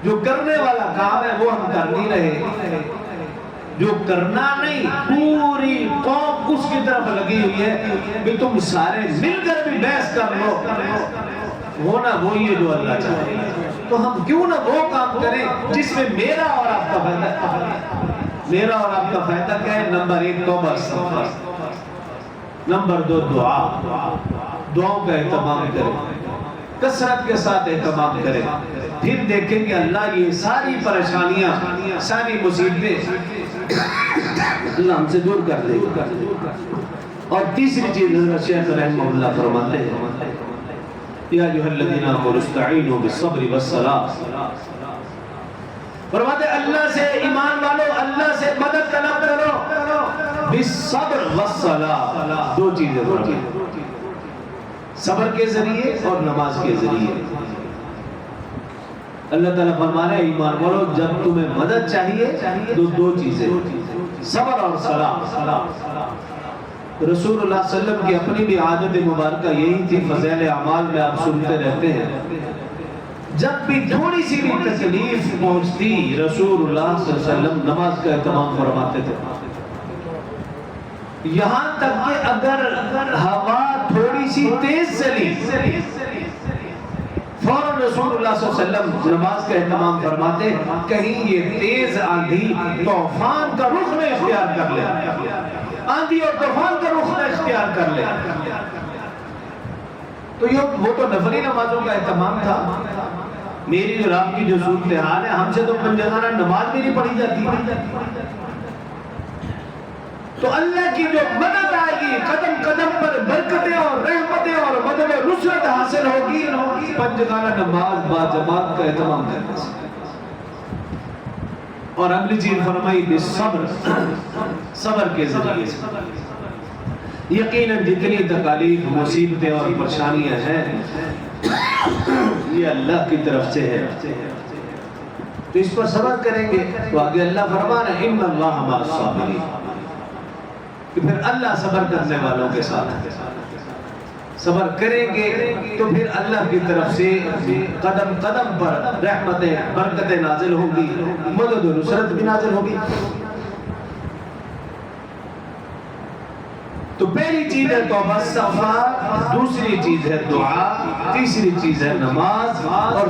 جو کرنے والا کام ہے وہ ہم کر نہیں رہے، جو کرنا نہیں پوری قوم اس کی طرف لگی ہوئی ہے کہ تم سارے مل کر بھی بحث کر لو، ہونا وہی ہے جو اللہ چاہے۔ تو ہم کیوں نہ وہ کام کریں جس میں میرا اور آپ کا فائدہ ہے۔ میرا اور آپ کا فائدہ کیا ہے؟ نمبر 1 توبہ استغفار، نمبر 2 دعا، دعاؤں کا اہتمام کریں، کثرت کے ساتھ اہتمام کریں، پھر دیکھیں کہ اللہ یہ ساری پریشانیاں، ساری مصیبتیں اللہ ہم سے دور کر دے گا۔ اور تیسری چیز حضرت شیخ رحمہ اللہ فرماتے ہیں یا ایھا الذین آمنوا استعینوا بالصبر والصلاۃ، فرماتے اللہ سے، ایمان والو اللہ سے مدد طلب کرو بالصبر والصلاۃ، دو چیزیں فرماتے، صبر کے ذریعے اور نماز کے ذریعے۔ اللہ تعالیٰ فرما رہے ہیں ایمان والو جب تمہیں مدد چاہیے تو دو چیزیں، صبر اور صلاۃ۔ رسول اللہ صلی اللہ علیہ وسلم کی اپنی بھی عادت مبارکہ یہی تھی، فضائل اعمال میں آپ سنتے رہتے ہیں، جب بھی تھوڑی سی بھی تکلیف پہنچتی رسول اللہ صلی اللہ علیہ وسلم نماز کا اہتمام فرماتے تھے، یہاں تک کہ اگر ہوا تھوڑی سی تیز چلی فوراً رسول اللہ صلی اللہ علیہ وسلم نماز کا اہتمام فرماتے، کہیں یہ تیز آندھی طوفان کا رخ نہ اختیار کر لے، آندھی اور طوفان کا رخ نہ اختیار کر لے۔ تو وہ تو نفلی نمازوں کا اہتمام تھا، میری اور آپ کی جو صورتحال ہے، ہم سے تو پنجگانہ نماز بھی نہیں پڑھی جاتی، تو اللہ کی جو مدد آئے گی، قدم قدم پر برکتیں اور رحمتیں اور مدد و نصرت حاصل ہوگی، پنجگانہ نماز با جماعت کا اہتمام کرنے سے۔ اور اگلی چیز فرمائی بالصبر، صبر کے ذریعے سے۔ یقیناً جتنی تکالیف، مصیبتیں اور پریشانیاں ہیں یہ اللہ کی طرف سے ہے، تو اس پر صبر کریں گے تو آگے اللہ فرما رہے ہیں ان اللہ مع الصابرین، کہ پھر اللہ صبر کرنے والوں کے ساتھ ہے۔ صبر کریں گے تو پھر اللہ کی طرف سے قدم قدم پر رحمتیں، برکتیں نازل ہوں گی، مدد و نصرت بھی نازل ہوگی۔ تو پہلی چیز ہے توبہ استغفار، دوسری چیز ہے دعا، تیسری چیز ہے نماز، اور